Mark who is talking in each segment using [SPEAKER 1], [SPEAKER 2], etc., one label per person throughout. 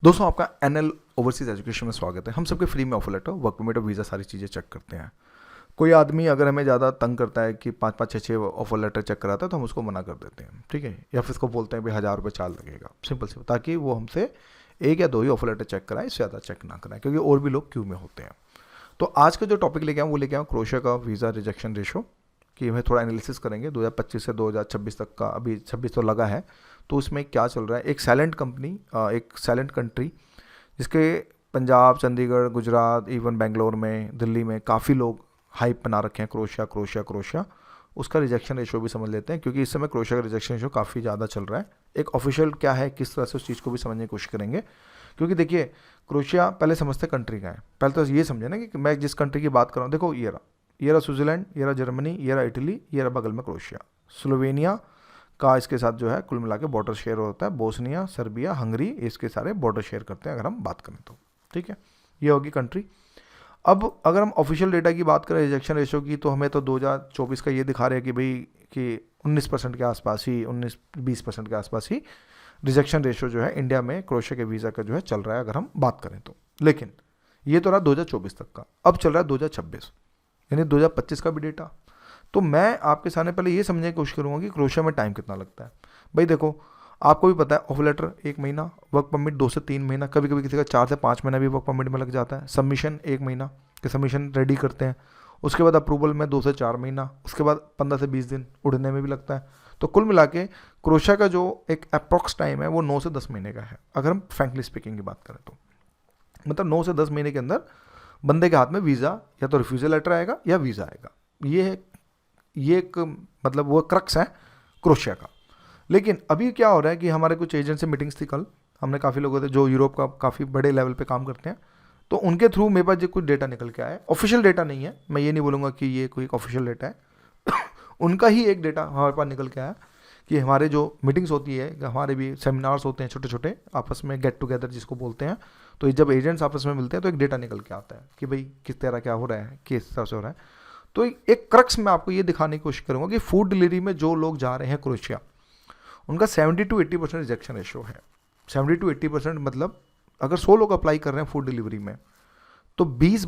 [SPEAKER 1] दोस्तों आपका NL overseas education में स्वागत है। हम सबके फ्री में ऑफर लेटर, वर्क परमिट और वीज़ा सारी चीज़ें चेक करते हैं। कोई आदमी अगर हमें ज़्यादा तंग करता है कि 5-5 6-6 ऑफर लेटर चेक कराता है तो हम उसको मना कर देते हैं, ठीक है, या फिर उसको बोलते हैं भाई 1000 रुपये चार्ज लगेगा, सिंपल सी, ताकि वो हमसे एक या दो ही ऑफर लेटर चेक कराएं, इससे ज़्यादा चेक ना कराएं, क्योंकि और भी लोग क्यू में होते हैं। तो आज का जो टॉपिक लेके आऊँ वो लेके आऊँ क्रोएशिया का वीज़ा रिजेक्शन रेशो, कि हमें थोड़ा एनालिसिस करेंगे 2025 से 2026 तक का। अभी 26 तो लगा है, तो उसमें क्या चल रहा है। एक साइलेंट कंपनी, एक साइलेंट कंट्री जिसके पंजाब, चंडीगढ़, गुजरात, इवन बेंगलोर में, दिल्ली में काफ़ी लोग हाइप बना रखे हैं, क्रोएशिया क्रोएशिया क्रोएशिया। उसका रिजेक्शन रेशो भी समझ लेते हैं, क्योंकि इस समय क्रोएशिया का रिजेक्शन रेशो काफ़ी ज़्यादा चल रहा है। एक ऑफिशियल क्या है, किस तरह से उस चीज़ को भी समझने की कोशिश करेंगे, क्योंकि देखिए क्रोएशिया पहले समझते कंट्री का है। पहले तो ये समझे ना कि मैं जिस कंट्री की बात कर रहा हूँ, देखो ये रहा स्विट्ज़रलैंड, ये रहा जर्मनी, ये रहा इटली, ये रहा बगल में क्रोएशिया। स्लोवेनिया का इसके साथ जो है कुल मिला के बॉर्डर शेयर होता है। बोस्निया, सर्बिया, हंगरी, इसके सारे बॉर्डर शेयर करते हैं अगर हम बात करें तो, ठीक है। ये होगी कंट्री। अब अगर हम ऑफिशियल डेटा की बात करें रिजेक्शन रेशो की, तो हमें तो 2024 का ये दिखा रहे हैं कि भाई कि 19% के आसपास ही, 19-20% के आसपास ही रिजेक्शन रेशो जो है इंडिया में क्रोएशिया के वीज़ा का जो है चल रहा है, अगर हम बात करें तो। लेकिन ये तो रहा 2024 तक का, अब चल रहा है 2026, यानी 2025 का भी डेटा। तो मैं आपके सामने पहले ये समझने की कोशिश करूँगा कि क्रोएशिया में टाइम कितना लगता है। भाई देखो, आपको भी पता है ऑफर लेटर 1 महीना, वर्क परमिट 2 से 3 महीना, कभी कभी किसी का 4 से 5 महीना भी वर्क परमिट में लग जाता है। सबमिशन 1 महीना के सबमिशन रेडी करते हैं, उसके बाद अप्रूवल में 2 से 4 महीना, उसके बाद 15 से 20 दिन उड़ने में भी लगता है। तो कुल मिला के क्रोएशिया का जो एक अप्रॉक्स टाइम है वो 9 से 10 महीने का है, अगर हम फ्रैंकली स्पीकिंग की बात करें तो। मतलब 9 से 10 महीने के अंदर बंदे के हाथ में वीज़ा या तो रिफ्यूजल लेटर आएगा या वीज़ा आएगा। ये एक मतलब वो क्रक्स है क्रोएशिया का। लेकिन अभी क्या हो रहा है कि हमारे कुछ एजेंट से मीटिंग्स थी कल, हमने काफ़ी लोगों से जो यूरोप का काफ़ी बड़े लेवल पे काम करते हैं, तो उनके थ्रू मेरे पास जो कुछ डेटा निकल के आया है। ऑफिशियल डेटा नहीं है, मैं ये नहीं बोलूँगा कि ये कोई ऑफिशियल डेटा है उनका ही एक डेटा हमारे पास निकल के आया कि हमारे जो मीटिंग्स होती है, हमारे भी सेमिनार्स होते हैं छोटे छोटे आपस में, गेट टुगेदर जिसको बोलते हैं, तो जब एजेंट्स आपस में मिलते हैं तो एक डेटा निकल के आता है कि भाई किस तरह क्या हो रहा है, किस तरह से हो रहा है। तो एक क्रक्स मैं आपको ये दिखाने की कोशिश करूँगा कि फूड डिलीवरी में जो लोग जा रहे हैं क्रोएशिया, उनका 70-80% रिजेक्शन रेशियो है। 70-80% मतलब अगर 100 लोग अप्लाई कर रहे हैं फूड डिलीवरी में, तो 20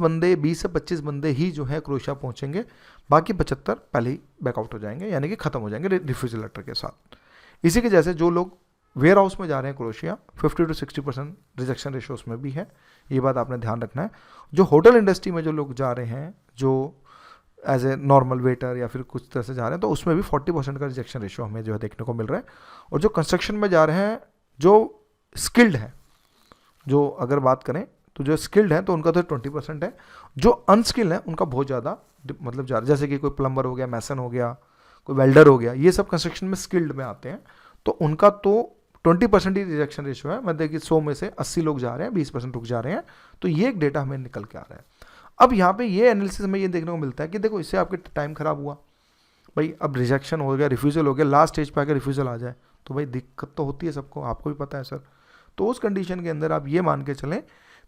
[SPEAKER 1] से 25 बंदे ही जो है क्रोएशिया पहुंचेंगे, बाकी 75 पहले ही बैकआउट हो जाएंगे, यानी कि ख़त्म हो जाएंगे रिफ्यूजल लेटर के साथ। इसी के जैसे जो लोग वेयर हाउस में जा रहे हैं क्रोएशिया, 50-60% रिजेक्शन रेशियो उसमें भी है, ये बात आपने ध्यान रखना है। जो होटल इंडस्ट्री में जो लोग जा रहे हैं, जो एज ए नॉर्मल वेटर या फिर कुछ तरह से जा रहे हैं, तो उसमें भी 40% का रिजेक्शन रेशियो हमें जो है देखने को मिल रहा है। और जो कंस्ट्रक्शन में जा रहे हैं, जो स्किल्ड हैं, जो अगर बात करें तो जो स्किल्ड हैं तो उनका तो 20% है, जो अनस्किल्ड है उनका बहुत ज़्यादा मतलब जा रहा है। जैसे कि कोई प्लम्बर हो गया, मैसन हो गया, कोई वेल्डर हो गया, ये सब कंस्ट्रक्शन में स्किल्ड में आते हैं, तो उनका तो 20% ही रिजेक्शन रेशियो है। मतलब कि 100 में से 80 लोग जा रहे हैं, 20% रुक जा रहे हैं। तो ये एक डेटा हमें निकल के आ रहा है। अब यहाँ पे ये एनालिसिस में ये देखने को मिलता है कि देखो इससे आपके टाइम खराब हुआ भाई, अब रिजेक्शन हो गया, रिफ्यूजल हो गया, लास्ट स्टेज पे आकर रिफ्यूजल आ जाए तो भाई दिक्कत तो होती है सबको, आपको भी पता है सर। तो उस कंडीशन के अंदर आप ये मान के चलें,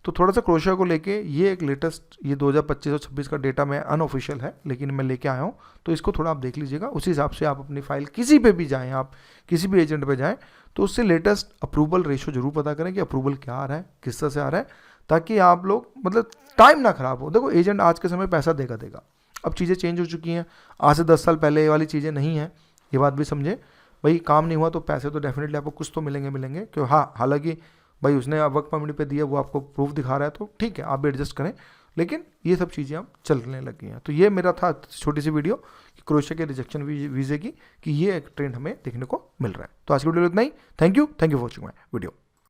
[SPEAKER 1] तो थोड़ा सा क्रोएशिया को लेके ये एक लेटेस्ट, ये 2025 और 26 का डेटा मैं अनऑफिशियल है लेकिन मैं लेके आया हूँ, तो इसको थोड़ा आप देख लीजिएगा। उसी हिसाब से आप अपनी फाइल किसी पे भी जाएँ, आप किसी भी एजेंट पे जाएँ, तो उससे लेटेस्ट अप्रूवल रेशो जरूर पता करें कि अप्रूवल क्या आ रहा है, किस तरह से आ रहा है, ताकि आप लोग मतलब टाइम ना खराब हो। देखो एजेंट आज के समय पैसा देगा, अब चीज़ें चेंज हो चुकी हैं, आज से 10 साल पहले वाली चीज़ें नहीं हैं, ये बात भी समझे। भाई काम नहीं हुआ तो पैसे तो डेफिनेटली आपको कुछ तो मिलेंगे क्यों। हाँ, हालांकि भाई उसने वर्क परमिट पे दिया, वो आपको प्रूफ दिखा रहा है, तो ठीक है आप भी एडजस्ट करें, लेकिन ये सब चीज़ें अब चलने लगी हैं। तो ये मेरा था छोटी सी वीडियो कि क्रोएशिया के रिजेक्शन वीज़े की, कि ये एक ट्रेंड हमें देखने को मिल रहा है। तो आज की वीडियो इतना ही। Thank you for watching my video.